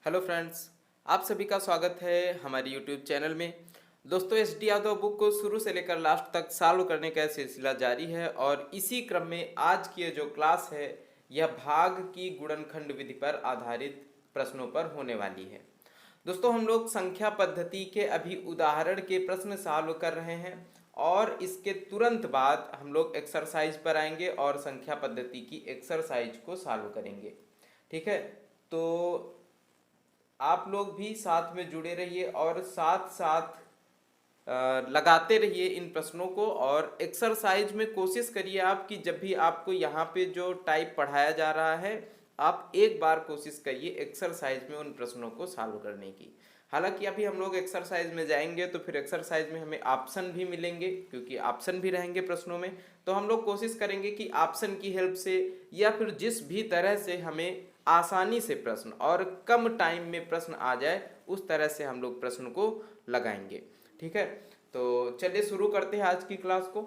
Hello friends, आप सभी का स्वागत है हमारे यूट्यूब चैनल में। दोस्तों, एस डी यादव बुक को शुरू से लेकर लास्ट तक सॉल्व करने का सिलसिला जारी है और इसी क्रम में आज की ये जो क्लास है यह भाग की गुणनखंड विधि पर आधारित प्रश्नों पर होने वाली है। दोस्तों, हम लोग संख्या पद्धति के अभी उदाहरण के प्रश्न सॉल्व कर रहे हैं और इसके तुरंत बाद हम लोग एक्सरसाइज पर आएंगे और संख्या पद्धति की एक्सरसाइज को सॉल्व करेंगे। ठीक है, तो आप लोग भी साथ में जुड़े रहिए और साथ साथ लगाते रहिए इन प्रश्नों को और एक्सरसाइज में कोशिश करिए आप कि जब भी आपको यहाँ पे जो टाइप पढ़ाया जा रहा है आप एक बार कोशिश करिए एक्सरसाइज में उन प्रश्नों को सॉल्व करने की। हालांकि अभी हम लोग एक्सरसाइज में जाएंगे तो फिर एक्सरसाइज में हमें ऑप्शन भी मिलेंगे क्योंकि ऑप्शन भी रहेंगे प्रश्नों में, तो हम लोग कोशिश करेंगे कि ऑप्शन की हेल्प से या फिर जिस भी तरह से हमें आसानी से प्रश्न और कम टाइम में प्रश्न आ जाए उस तरह से हम लोग प्रश्न को लगाएंगे। ठीक है, तो चलिए शुरू करते हैं आज की क्लास को।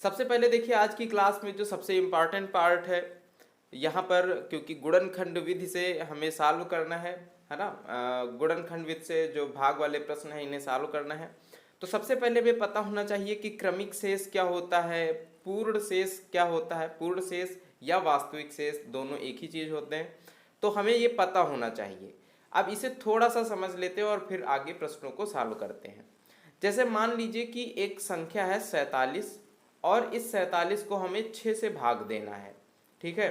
सबसे पहले देखिए आज की क्लास में जो सबसे इम्पॉर्टेंट पार्ट है यहाँ पर, क्योंकि गुणनखंड विधि से हमें सॉल्व करना है ना। गुणनखंड विधि से जो भाग वाले प्रश्न हैं इन्हें सॉल्व करना है। तो सबसे पहले हमें पता होना चाहिए कि क्रमिक शेष क्या होता है, पूर्ण शेष क्या होता है। पूर्ण शेष या वास्तविक शेष दोनों एक ही चीज होते हैं, तो हमें ये पता होना चाहिए। अब इसे थोड़ा सा समझ लेते हैं और फिर आगे प्रश्नों को सॉल्व करते हैं। जैसे मान लीजिए कि एक संख्या है 47 और इस 47 को हमें 6 से भाग देना है। ठीक है,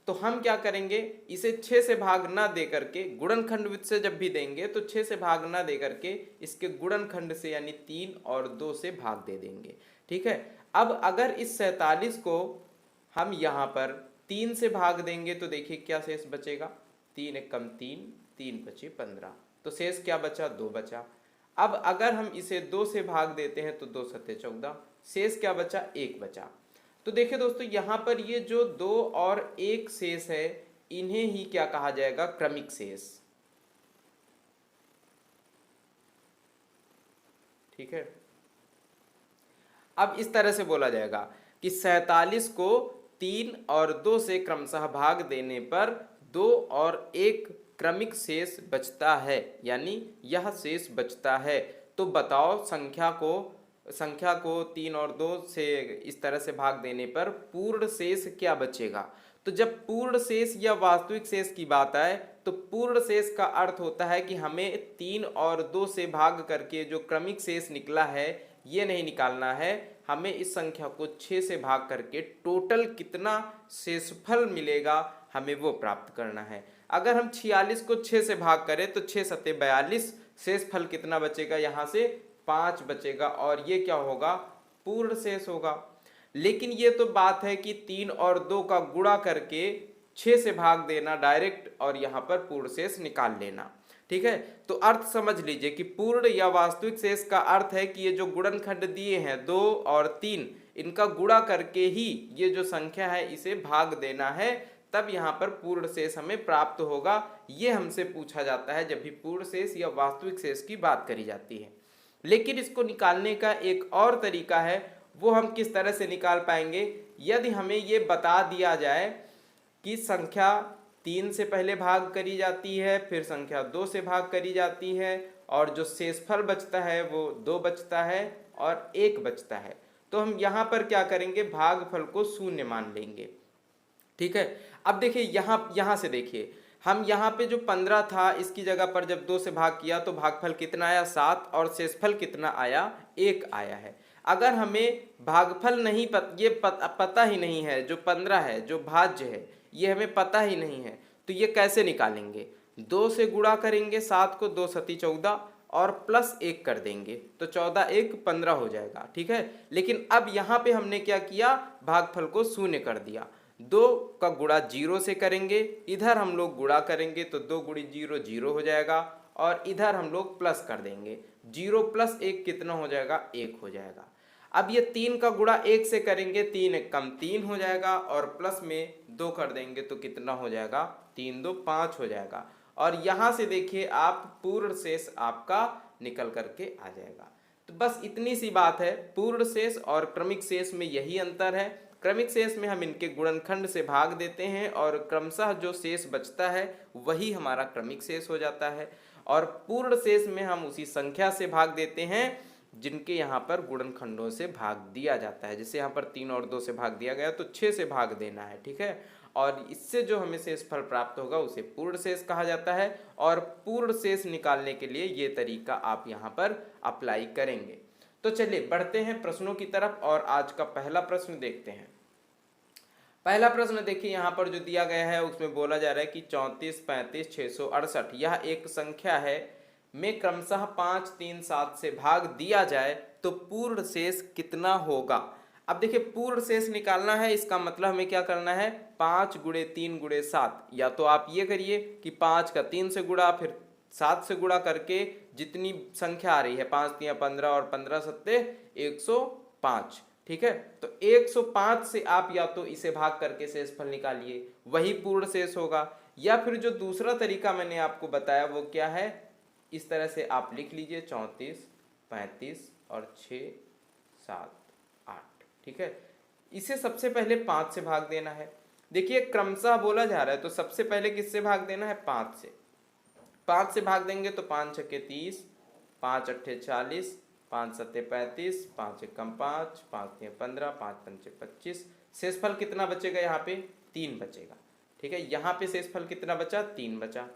तो हम क्या करेंगे, इसे 6 से भाग ना दे करके गुणनखंड विधि से जब भी देंगे तो 6 से भाग ना दे करके इसके गुणनखंड से यानी 3 और 2 से भाग दे देंगे। ठीक है, अब अगर इस 47 को हम यहाँ पर 3 से भाग देंगे तो देखिए क्या शेष बचेगा, 3 एकम 3, 3 बचे 15, तो शेष क्या बचा, 2 बचा। अब अगर हम इसे 2 से भाग देते हैं तो 2 सत्ते 14, शेष क्या बचा, 1 बचा। तो देखिए दोस्तों, यहाँ पर ये जो 2 और 1 शेष है इन्हें ही क्या कहा जाएगा, क्रमिक शेष। ठीक है, अब इस तरह से बोला जाएगा कि 47 को 3 और 2 से क्रमशः भाग देने पर 2 और 1 क्रमिक शेष बचता है, यानी यह शेष बचता है। तो बताओ संख्या को 3 और 2 से इस तरह से भाग देने पर पूर्ण शेष क्या बचेगा। तो जब पूर्ण शेष या वास्तविक शेष की बात आए तो पूर्ण शेष का अर्थ होता है कि हमें 3 और 2 से भाग करके जो क्रमिक शेष निकला है ये नहीं निकालना है, हमें इस संख्या को 6 से भाग करके टोटल कितना शेषफल मिलेगा हमें वो प्राप्त करना है। अगर हम 46 को 6 से भाग करें तो 6 सत्ते 42, शेषफल कितना बचेगा, यहाँ से 5 बचेगा और ये क्या होगा, पूर्ण शेष होगा। लेकिन ये तो बात है कि 3 और 2 का गुणा करके 6 से भाग देना डायरेक्ट और यहाँ पर पूर्ण शेष निकाल लेना। ठीक है, तो अर्थ समझ लीजिए कि पूर्ण या वास्तविक शेष का अर्थ है कि ये जो गुणनखंड दिए हैं 2 और 3, इनका गुणा करके ही ये जो संख्या है इसे भाग देना है, तब यहाँ पर पूर्ण शेष हमें प्राप्त होगा। ये हमसे पूछा जाता है जब भी पूर्ण शेष या वास्तविक शेष की बात करी जाती है। लेकिन इसको निकालने का एक और तरीका है, वो हम किस तरह से निकाल पाएंगे, यदि हमें ये बता दिया जाए कि संख्या 3 से पहले भाग करी जाती है, फिर संख्या 2 से भाग करी जाती है और जो शेषफल बचता है वो 2 बचता है और 1 बचता है, तो हम यहाँ पर क्या करेंगे, भागफल को शून्य मान लेंगे। ठीक है, अब देखिए यहाँ से देखिए, हम यहाँ पे जो 15 था इसकी जगह पर जब 2 से भाग किया तो भागफल कितना आया, 7, और शेषफल कितना आया, 1 आया है। अगर हमें भागफल नहीं पता ही नहीं है, जो 15 है जो भाज्य है ये हमें पता ही नहीं है, तो ये कैसे निकालेंगे, 2 से गुणा करेंगे 7 को, 2 सती 14 और प्लस 1 कर देंगे तो 14 1 15 हो जाएगा। ठीक है, लेकिन अब यहाँ पे हमने क्या किया, भागफल को शून्य कर दिया। 2 का गुणा 0 से करेंगे, इधर हम लोग गुणा करेंगे तो 2 गुणी 0 0 हो जाएगा और इधर हम लोग प्लस कर देंगे, 0 प्लस 1 कितना हो जाएगा, 1 हो जाएगा। अब ये 3 का गुणा 1 से करेंगे, 3 एकम 3 हो जाएगा और प्लस में 2 कर देंगे तो कितना हो जाएगा, 3 2 5 हो जाएगा। और यहाँ से देखिए आप पूर्ण शेष आपका निकल करके आ जाएगा। तो बस इतनी सी बात है, पूर्ण शेष और क्रमिक शेष में यही अंतर है। क्रमिक शेष में हम इनके गुणनखंड से भाग देते हैं और क्रमशः जो शेष बचता है वही हमारा क्रमिक शेष हो जाता है। और पूर्ण शेष में हम उसी संख्या से भाग देते हैं जिनके यहाँ पर गुणनखंडों से भाग दिया जाता है। जैसे यहाँ पर 3 और 2 से भाग दिया गया तो 6 से भाग देना है, ठीक है। और इससे जो हमें शेष फल प्राप्त होगा उसे पूर्ण शेष कहा जाता है। और पूर्ण शेष निकालने के लिए ये तरीका आप यहाँ पर अप्लाई करेंगे। तो चलिए बढ़ते हैं प्रश्नों की तरफ और आज का पहला प्रश्न देखते हैं। पहला प्रश्न देखिए, यहाँ पर जो दिया गया है उसमें बोला जा रहा है कि 34, 35, 668 यह एक संख्या है में क्रमशः 5, 3, 7 से भाग दिया जाए तो पूर्ण शेष कितना होगा। अब देखिए पूर्ण शेष निकालना है, इसका मतलब हमें क्या करना है, 5 गुणे 3 गुणे 7। या तो आप ये करिए कि 5 का 3 से गुणा फिर 7 से गुणा करके जितनी संख्या आ रही है 5 3 15 और 15 सत्ते 105, ठीक है। तो 105 से आप या तो इसे भाग करके शेषफल निकालिए, वही पूर्ण शेष होगा। या फिर जो दूसरा तरीका मैंने आपको बताया वो क्या है, इस तरह से आप लिख लीजिए 34, 35 और 6, 7, 8, ठीक है। इसे सबसे पहले 5 से भाग देना है। देखिए क्रमशः बोला जा रहा है तो सबसे पहले किससे भाग देना है, 5 से। 5 से भाग देंगे तो 5 छक्के 30, 5 अट्ठे 40, 5 सत्ते 35, 5 एकम 5, 5 तिया 15, 5 पंचे 25। शेषफल कितना बचेगा, यहाँ पे 3 बचेगा, ठीक है। यहाँ पे शेषफल कितना बचा, 3 बचा।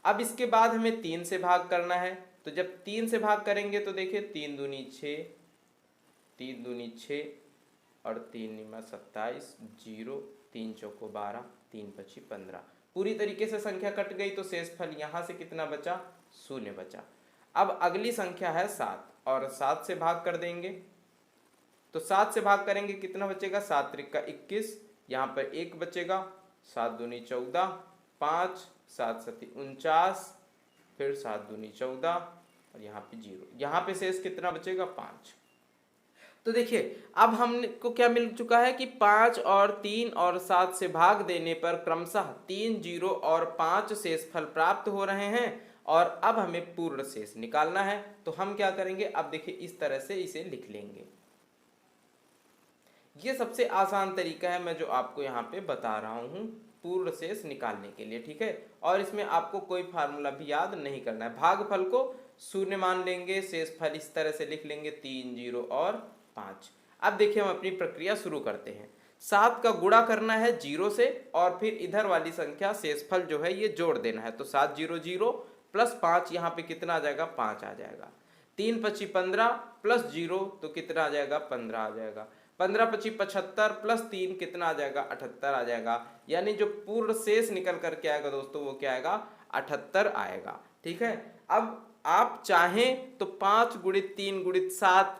अब इसके बाद हमें 3 से भाग करना है। तो जब 3 से भाग करेंगे तो देखिए 3 दूनी 6, 3 दूनी 6 और 3 निमा 27, 0, 3 चौको 12, 3 पची 15। पूरी तरीके से संख्या कट गई तो शेषफल यहाँ से कितना बचा, 0 बचा। अब अगली संख्या है 7 और 7 से भाग कर देंगे तो 7 से भाग करेंगे कितना बचेगा, 7 त्रिका 21, यहाँ पर 1 बचेगा, 7 दूनी 14, 5, 7 सती 49, फिर 7 दूनी 14 और यहाँ पे 0। यहाँ पे शेष कितना बचेगा, 5। तो देखिए अब हमको क्या मिल चुका है कि 5 और 3 और 7 से भाग देने पर क्रमशः 3 0 और 5 शेषफल प्राप्त हो रहे हैं। और अब हमें पूर्ण शेष निकालना है। तो हम क्या करेंगे, अब देखिए इस तरह से इसे लिख लेंगे। ये सबसे आसान तरीका है मैं जो आपको यहाँ पे बता रहा हूँ पूर्ण शेष निकालने के लिए, ठीक है। और इसमें आपको कोई फार्मूला भी याद नहीं करना है। भागफल को 0 मान लेंगे, शेषफल इस तरह से लिख लेंगे 3 0 और 5। अब देखिए हम अपनी प्रक्रिया शुरू करते हैं। 7 का गुणा करना है 0 से और फिर इधर वाली संख्या शेषफल जो है ये जोड़ देना है। तो 7 0 0 प्लस 5 यहाँ पे कितना आ जाएगा, 5 आ जाएगा। 3 पची 15 प्लस 0 तो कितना आ जाएगा, 15 आ जाएगा। 15 पची 75 प्लस 3 कितना आ जाएगा, 78 आ जाएगा। यानी जो पूर्ण शेष निकल करके आएगा दोस्तों वो क्या आएगा, 78 आएगा, ठीक है। अब आप चाहें तो 5 गुणित 3 गुणित 7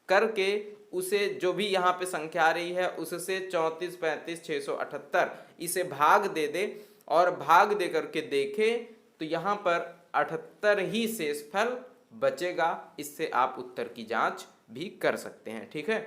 करके उसे जो भी यहाँ पे संख्या आ रही है उससे 34, 35, 678 इसे भाग दे दे और भाग दे करके देखें तो यहाँ पर 78 ही शेषफल बचेगा। इससे आप उत्तर की जांच भी कर सकते हैं, ठीक है।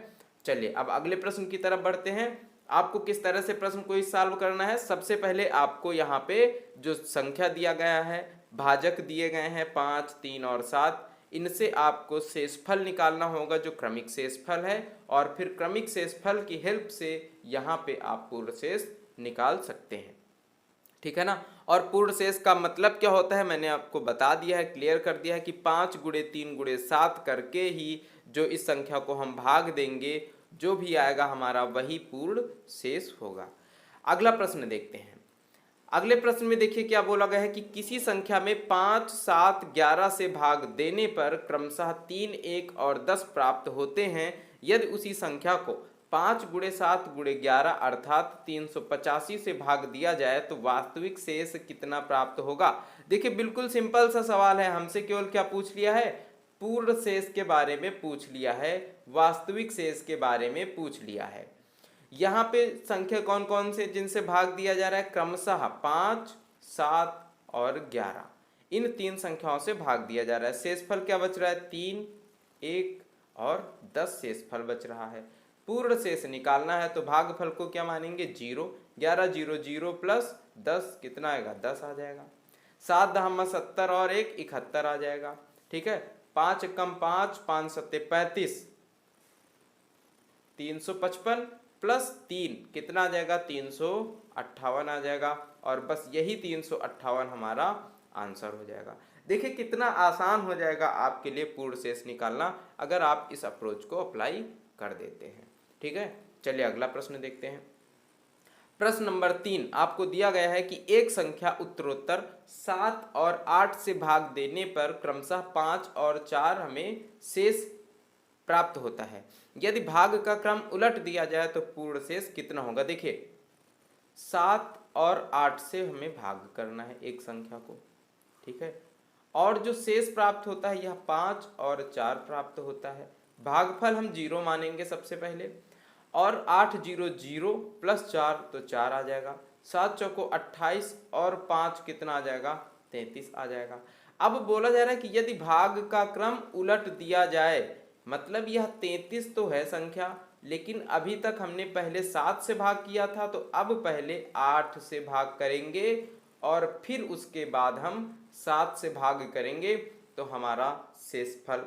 चलिए अब अगले प्रश्न की तरफ बढ़ते हैं। आपको किस तरह से प्रश्न को सॉल्व करना है, सबसे पहले आपको यहाँ पे जो संख्या दिया गया है, भाजक दिए गए हैं 5, 3 और 7, इनसे आपको शेषफल निकालना होगा जो क्रमिक शेषफल है। और फिर क्रमिक शेषफल की हेल्प से यहाँ पे आप पूर्ण शेष निकाल सकते हैं, ठीक है ना। और पूर्ण शेष का मतलब क्या होता है मैंने आपको बता दिया है, क्लियर कर दिया है कि 5 गुणे 3 गुणे 7 करके ही जो इस संख्या को हम भाग देंगे जो भी आएगा हमारा वही पूर्ण शेष होगा। अगला प्रश्न देखते हैं। अगले प्रश्न में देखिए क्या बोला गया है कि किसी संख्या में 5, 7, 11 से भाग देने पर क्रमशः 3, 1 और 10 प्राप्त होते हैं। यदि उसी संख्या को 5 गुणे 7 गुणे 11 अर्थात 385 से भाग दिया जाए तो वास्तविक शेष कितना प्राप्त होगा। देखिए बिल्कुल सिंपल सा सवाल है, हमसे केवल क्या पूछ लिया है, पूर्ण शेष के बारे में पूछ लिया है, वास्तविक शेष के बारे में पूछ लिया है। यहाँ पे संख्या कौन कौन से जिनसे भाग दिया जा रहा है, क्रमशः 5, 7 और 11 इन 3 संख्याओं से भाग दिया जा रहा है। शेषफल क्या बच रहा है, 3, 1 और 10 शेषफल बच रहा है। पूर्ण शेष निकालना है तो भागफल को क्या मानेंगे, 0। 11 0 0 प्लस 10 कितना आएगा, 10 आ जाएगा। 7 दहमा 70 और 1 71 आ जाएगा, ठीक है। 5 एकम 5, 5 सत्ते 35, 355 प्लस 3 कितना आ जाएगा, 358 आ जाएगा। और बस यही 358 हमारा आंसर हो जाएगा। देखिए कितना आसान हो जाएगा आपके लिए पूर्ण शेष निकालना अगर आप इस अप्रोच को अप्लाई कर देते हैं। ठीक है, चलिए अगला प्रश्न देखते हैं। प्रश्न नंबर 3 आपको दिया गया है कि एक संख्या उत्तरोत्तर 7 और 8 से भाग देने पर क्रमशः 5 और 4 हमें शेष प्राप्त होता है। यदि भाग का क्रम उलट दिया जाए तो पूर्ण शेष कितना होगा। देखिए 7 और 8 से हमें भाग करना है एक संख्या को, ठीक है, और जो शेष प्राप्त होता है यह 5 और 4 प्राप्त होता है। भागफल हम 0 मानेंगे सबसे पहले, और 8 0 0 प्लस 4 तो 4 आ जाएगा। 7 चौको 28 और 5 कितना आ जाएगा, 33 आ जाएगा। अब बोला जा रहा है कि यदि भाग का क्रम उलट दिया जाए, मतलब यह 33 तो है संख्या, लेकिन अभी तक हमने पहले 7 से भाग किया था, तो अब पहले 8 से भाग करेंगे और फिर उसके बाद हम 7 से भाग करेंगे तो हमारा शेषफल।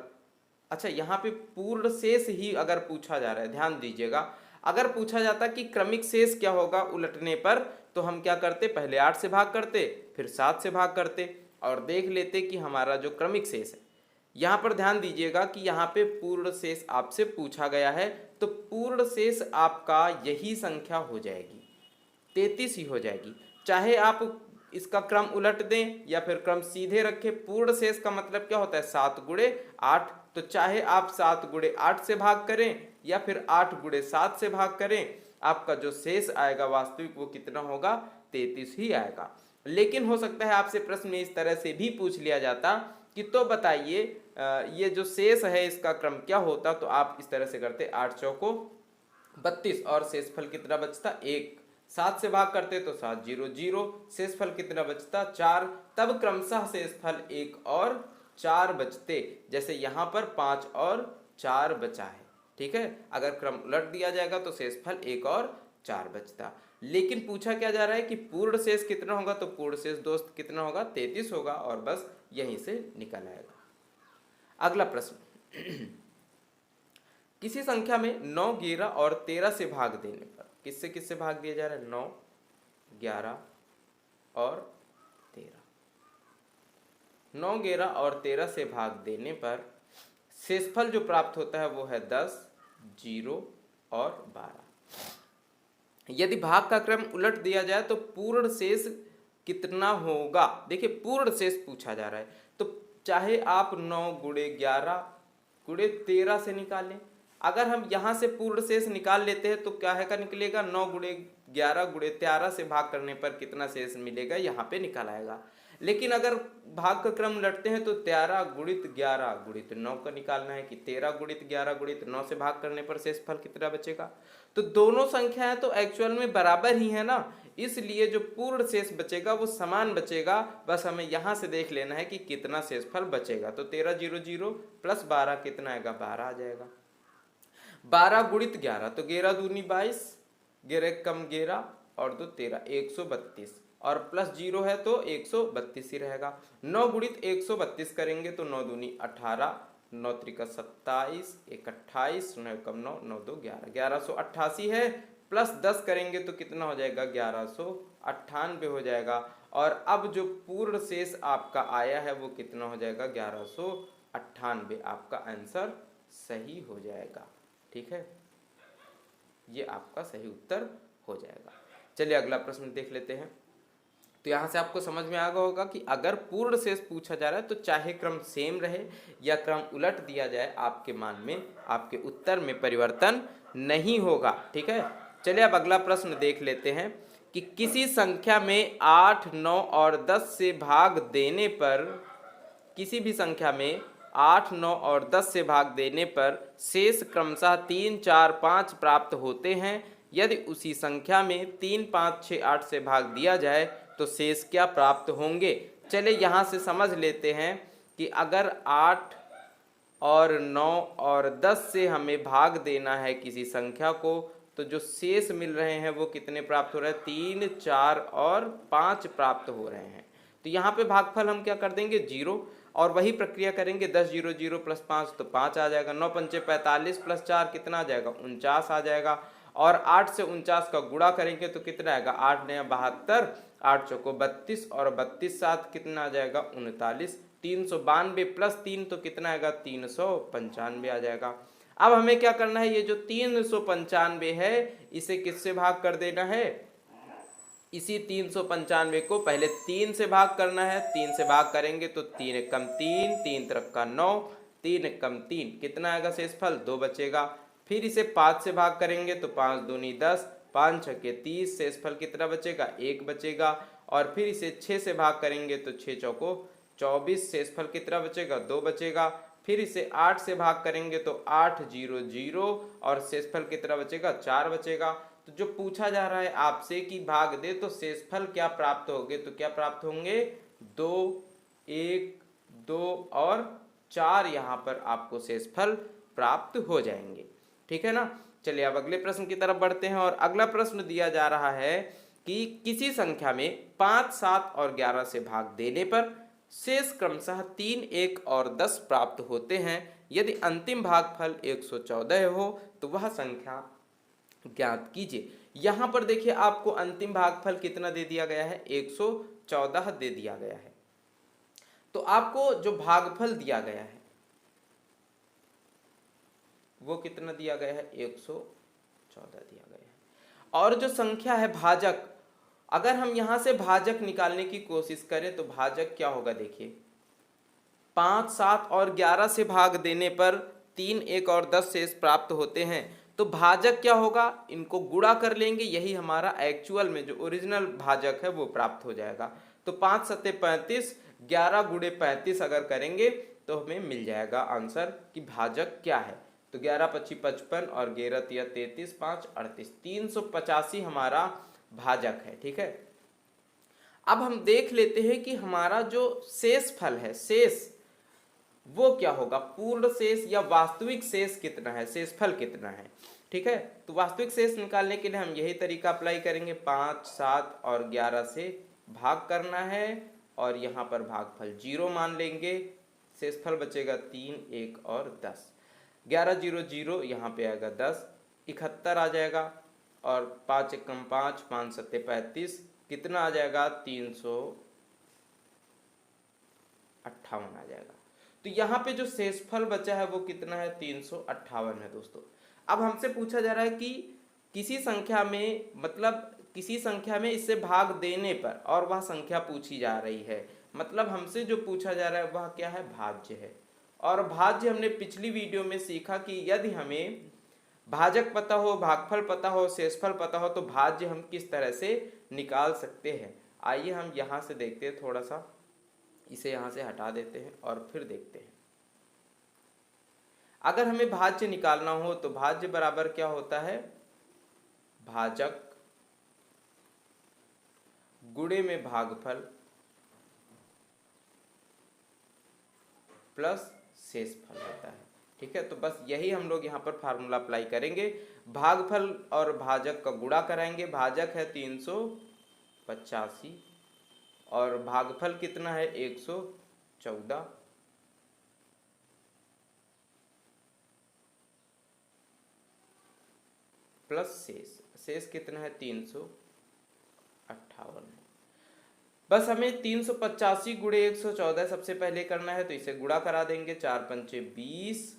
अच्छा, यहाँ पे पूर्ण शेष ही अगर पूछा जा रहा है, ध्यान दीजिएगा, अगर पूछा जाता कि क्रमिक शेष क्या होगा उलटने पर, तो हम क्या करते, पहले 8 से भाग करते फिर 7 से भाग करते और देख लेते कि हमारा जो क्रमिक शेष है। यहाँ पर ध्यान दीजिएगा कि यहाँ पे पूर्ण शेष आपसे पूछा गया है, तो पूर्ण शेष आपका यही संख्या हो जाएगी, 33 ही हो जाएगी। चाहे आप इसका क्रम उलट दें या फिर क्रम सीधे रखें, पूर्ण शेष का मतलब क्या होता है, 7 गुणे 8। तो चाहे आप 7 गुणे 8 से भाग करें या फिर 8 गुणे 7 से भाग करें, आपका जो शेष आएगा वास्तविक वो कितना होगा, 33 ही आएगा। लेकिन हो सकता है आपसे प्रश्न में इस तरह से भी पूछ लिया जाता कि तो बताइए ये जो शेष है इसका क्रम क्या होता, तो आप इस तरह से करते 8 चौको 32 और शेषफल कितना बचता, 1। 7 से भाग करते तो 7 0 0, शेषफल कितना बचता, 4। तब क्रमशः शेषफल 1 और 4 बचते, जैसे यहाँ पर 5 और 4 बचा है। ठीक है, अगर क्रम उलट दिया जाएगा तो शेषफल 1 और 4 बचता। लेकिन पूछा क्या जा रहा है कि पूर्ण शेष कितना होगा, तो पूर्ण शेष दोस्त कितना होगा, 33 होगा, और बस यहीं से निकल आएगा। अगला प्रश्न किसी संख्या में 9 11 और 13 से भाग देने पर, किससे किससे भाग दिया जा रहा है, 9 11 और 13, 9 11 और 13 से भाग देने पर शेषफल जो प्राप्त होता है वो है 10 0 और 12। यदि भाग का क्रम उलट दिया जाए तो पूर्ण शेष कितना होगा। देखिए पूर्ण शेष पूछा जा रहा है, तो चाहे आप 9 गुणे 11 गुणे 13 से निकालें, अगर हम यहाँ से पूर्ण शेष निकाल लेते हैं तो क्या है का निकलेगा, 9 गुणे 11 गुणे 13 से भाग करने पर कितना शेष मिलेगा, यहाँ पे निकल आएगा। लेकिन अगर भाग का क्रम लटते हैं तो 13 गुणित 11 गुणित 9 का निकालना है कि 13 गुणित 11 गुणित 9 से भाग करने पर शेषफल कितना बचेगा। तो दोनों संख्याएं तो एक्चुअल में बराबर ही है ना, इसलिए जो पूर्ण शेष बचेगा वो समान बचेगा। बस हमें यहाँ से देख लेना है कि कितना शेषफल बचेगा। तो 13 0 0 प्लस 12 कितना आएगा, 12 आ जाएगा। 12 गुणित 11 तो 11 दूनी 22, 11 कम 11 और 2 13, 132, और प्लस 0 है तो 132 ही रहेगा। 9 गुणित 132 करेंगे तो 9 दूनी 18, 9 त्रिका 27, 1 28, 9 कम 9, 9 2 11, 1188 है। प्लस 10 करेंगे तो कितना हो जाएगा, 1198 हो जाएगा। और अब जो पूर्ण शेष आपका आया है वो कितना हो जाएगा, 1198। आपका आंसर सही हो जाएगा। ठीक है, ये आपका सही उत्तर हो जाएगा। चलिए अगला प्रश्न देख लेते हैं। तो यहाँ से आपको समझ में आ गया होगा कि अगर पूर्ण शेष पूछा जा रहा है तो चाहे क्रम सेम रहे या क्रम उलट दिया जाए, आपके मान में, आपके उत्तर में परिवर्तन नहीं होगा। ठीक है, चलिए अब अगला प्रश्न देख लेते हैं कि किसी संख्या में 8 9 और 10 से भाग देने पर, किसी भी संख्या में 8 9 और 10 से भाग देने पर शेष क्रमशः 3 4 5 प्राप्त होते हैं। यदि उसी संख्या में 3 5 6 8 से भाग दिया जाए तो शेष क्या प्राप्त होंगे। चले यहाँ से समझ लेते हैं कि अगर 8 और 9 और 10 से हमें भाग देना है किसी संख्या को, तो जो शेष मिल रहे हैं वो कितने प्राप्त हो रहे हैं, 3 4 और 5 प्राप्त हो रहे हैं। तो यहाँ पे भागफल हम क्या कर देंगे, 0, और वही प्रक्रिया करेंगे। 10 0 0 प्लस 5 तो 5 आ जाएगा। 9 पंचे 45 प्लस 4 कितना आ जाएगा, 49 आ जाएगा। और 8 से 49 का गुणा करेंगे तो कितना आएगा, 8 नया 72, 8 चौको 32 और 32 साथ कितना आ जाएगा 39, 392 प्लस 3 तो कितना आएगा 395 आ जाएगा। अब हमें क्या करना है, ये जो 395 है इसे किससे भाग कर देना है, इसी 395 को पहले 3 से भाग करना है। 3 से भाग करेंगे तो 3 एकम 3, 3 त्रिक 9, 3 एकम 3 कितना आएगा शेषफल 2 बचेगा। फिर इसे 5 से भाग करेंगे तो 5 दूनी 10, 5 छके 30, शेषफल कितना बचेगा 1 बचेगा। और फिर इसे 6 से भाग करेंगे तो 6 चौको 24, शेषफल कितना बचेगा 2 बचेगा। फिर इसे 8 से भाग करेंगे तो 8 0 0 और शेषफल कितना बचेगा 4 बचेगा। तो जो पूछा जा रहा है आपसे कि भाग दे तो शेषफल क्या प्राप्त होंगे, तो क्या प्राप्त होंगे 2 1 2 और 4, यहाँ पर आपको शेषफल प्राप्त हो जाएंगे। ठीक है ना। चलिए अब अगले प्रश्न की तरफ बढ़ते हैं और अगला प्रश्न दिया जा रहा है कि किसी संख्या में 5 7 और 11 से भाग देने पर शेष क्रमशः 3 1 और 10 प्राप्त होते हैं। यदि अंतिम भागफल 114 हो तो वह संख्या ज्ञात कीजिए। यहां पर देखिए आपको अंतिम भागफल कितना दे दिया गया है 114 दे दिया गया है। तो आपको जो भागफल दिया गया है वो कितना दिया गया है 114 दिया गया है। और जो संख्या है भाजक, अगर हम यहां से भाजक निकालने की कोशिश करें तो भाजक क्या होगा, देखिए 5 7 और 11 से भाग देने पर 3 1 और 10 शेष प्राप्त होते हैं। तो भाजक क्या होगा, इनको गुणा कर लेंगे, यही हमारा एक्चुअल में जो ओरिजिनल भाजक है वो प्राप्त हो जाएगा। तो 5 सत्ते 35, 11 गुणे 35 अगर करेंगे तो हमें मिल जाएगा आंसर कि भाजक क्या है। तो 11 25 55 और 11 तिया 33, 5 38, 385 हमारा भाजक है। ठीक है। अब हम देख लेते हैं कि हमारा जो शेष फल है, शेष वो क्या होगा, पूर्ण शेष या वास्तविक शेष कितना है, शेषफल कितना है। ठीक है। तो वास्तविक शेष निकालने के लिए हम यही तरीका अप्लाई करेंगे, 5 7 और 11 से भाग करना है और यहाँ पर भागफल 0 मान लेंगे, शेषफल बचेगा 3 1 और 10, 11 0 0 यहाँ पे आएगा 10, 71 आ जाएगा और 5 एकम 5, 5 सत्ते 35 कितना आ जाएगा 358 आ जाएगा। तो यहाँ पे जो शेषफल बचा है वो कितना है 358 है दोस्तों। अब हमसे पूछा जा रहा है कि किसी संख्या में, मतलब किसी संख्या में इससे भाग देने पर, और वह संख्या पूछी जा रही है, मतलब हमसे जो पूछा जा रहा है वह क्या है, भाज्य है। और भाज्य हमने पिछली वीडियो में सीखा कि यदि हमें भाजक पता हो, भागफल पता हो, शेषफल पता हो तो भाज्य हम किस तरह से निकाल सकते हैं। आइए हम यहाँ से देखते हैं, थोड़ा सा इसे यहाँ से हटा देते हैं और फिर देखते हैं। अगर हमें भाज्य निकालना हो तो भाज्य बराबर क्या होता है, भाजक गुणे में भागफल प्लस शेषफल होता है। ठीक है। तो बस यही हम लोग यहाँ पर फार्मूला अप्लाई करेंगे, भागफल और भाजक का गुणा कराएंगे। भाजक है 385 और भागफल कितना है 114, प्लस शेष, शेष कितना है 358 है। बस हमें 385 गुणे 114 सबसे पहले करना है, तो इसे गुणा करा देंगे, 4 पंचे 20,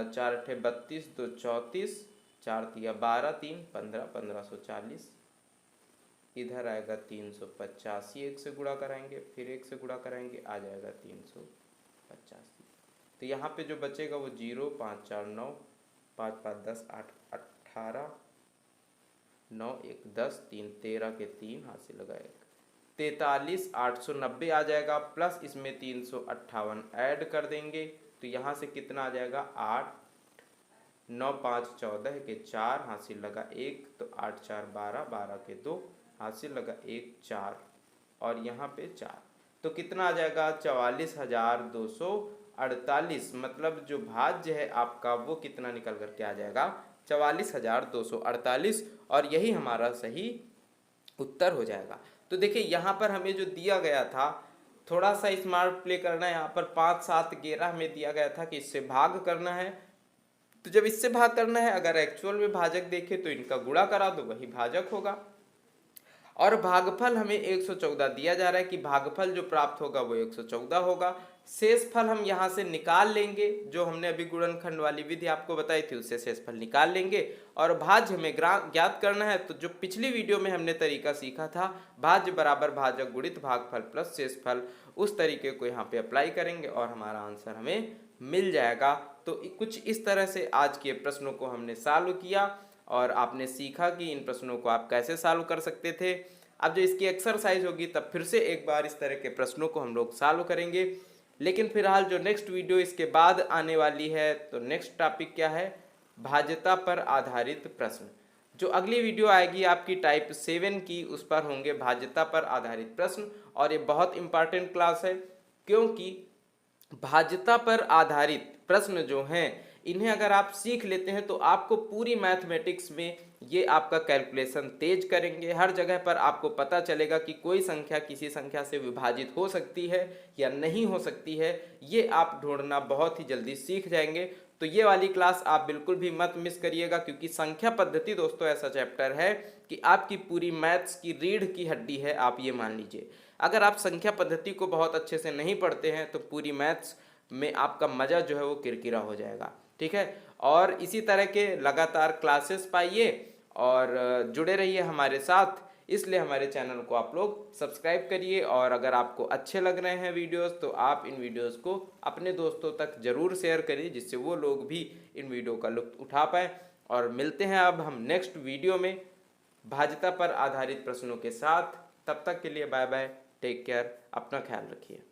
4 अठे 32, 2 34, 4 तिया 12, 3 15, 1540, इधर आएगा 385, 1 से गुणा कराएंगे, फिर 1 से गुणा कराएंगे, आ जाएगा 385। तो यहाँ पे जो बचेगा वो 0, 5 4 9, 5 5 10, 8 18, 9 1 10, 3 13 के 3 हाथ से लगाएगा 43, 890 आ जाएगा, प्लस इसमें 358 ऐड कर देंगे तो यहाँ से कितना आ जाएगा 8, 9 5 14 के 4 हाथ से लगा 1, तो 8 4 12, 12 के 2 हाथ से लगा 1 4 और यहाँ पे 4, तो कितना आ जाएगा 44,248। मतलब जो भाज्य है आपका वो कितना निकल करके आ जाएगा 44,248 और यही हमारा सही उत्तर हो जाएगा। तो देखिए यहाँ पर हमें जो दिया गया था, थोड़ा सा स्मार्ट प्ले करना है। यहाँ पर 5 7 11 हमें दिया गया था कि इससे भाग करना है, तो जब इससे भाग करना है, अगर एक्चुअल में भाजक देखें तो इनका गुणा करा दो, वही भाजक होगा। और भागफल हमें 114 दिया जा रहा है कि भागफल जो प्राप्त होगा वो 114 होगा। शेषफल हम यहाँ से निकाल लेंगे, जो हमने अभी गुणनखंड वाली विधि आपको बताई थी उससे शेषफल निकाल लेंगे। और भाज्य हमें ज्ञात करना है, तो जो पिछली वीडियो में हमने तरीका सीखा था, भाज्य बराबर भाजक गुणित भागफल प्लस शेषफल, उस तरीके को यहाँ पे अप्लाई करेंगे और हमारा आंसर हमें मिल जाएगा। तो कुछ इस तरह से आज के प्रश्नों को हमने सॉल्व किया और आपने सीखा कि इन प्रश्नों को आप कैसे सॉल्व कर सकते थे। अब जो इसकी एक्सरसाइज होगी तब फिर से एक बार इस तरह के प्रश्नों को हम लोग सॉल्व करेंगे। लेकिन फिलहाल जो नेक्स्ट वीडियो इसके बाद आने वाली है, तो नेक्स्ट टॉपिक क्या है, भाज्यता पर आधारित प्रश्न। जो अगली वीडियो आएगी आपकी टाइप 7 की, उस पर होंगे भाज्यता पर आधारित प्रश्न। और ये बहुत इंपॉर्टेंट क्लास है, क्योंकि भाज्यता पर आधारित प्रश्न जो हैं, इन्हें अगर आप सीख लेते हैं तो आपको पूरी मैथमेटिक्स में ये आपका कैलकुलेशन तेज करेंगे। हर जगह पर आपको पता चलेगा कि कोई संख्या किसी संख्या से विभाजित हो सकती है या नहीं हो सकती है, ये आप ढूंढना बहुत ही जल्दी सीख जाएंगे। तो ये वाली क्लास आप बिल्कुल भी मत मिस करिएगा, क्योंकि संख्या पद्धति दोस्तों ऐसा चैप्टर है कि आपकी पूरी मैथ्स की रीढ़ की हड्डी है, आप ये मान लीजिए। अगर आप संख्या पद्धति को बहुत अच्छे से नहीं पढ़ते हैं तो पूरी मैथ्स में आपका मज़ा जो है वो किरकिरा हो जाएगा, ठीक है। और इसी तरह के लगातार क्लासेस पाइए और जुड़े रहिए हमारे साथ। इसलिए हमारे चैनल को आप लोग सब्सक्राइब करिए, और अगर आपको अच्छे लग रहे हैं वीडियोस तो आप इन वीडियोस को अपने दोस्तों तक ज़रूर शेयर करिए, जिससे वो लोग भी इन वीडियो का लुत्फ उठा पाएँ। और मिलते हैं अब हम नेक्स्ट वीडियो में भाज्यता पर आधारित प्रश्नों के साथ। तब तक के लिए बाय बाय, टेक केयर, अपना ख्याल रखिए।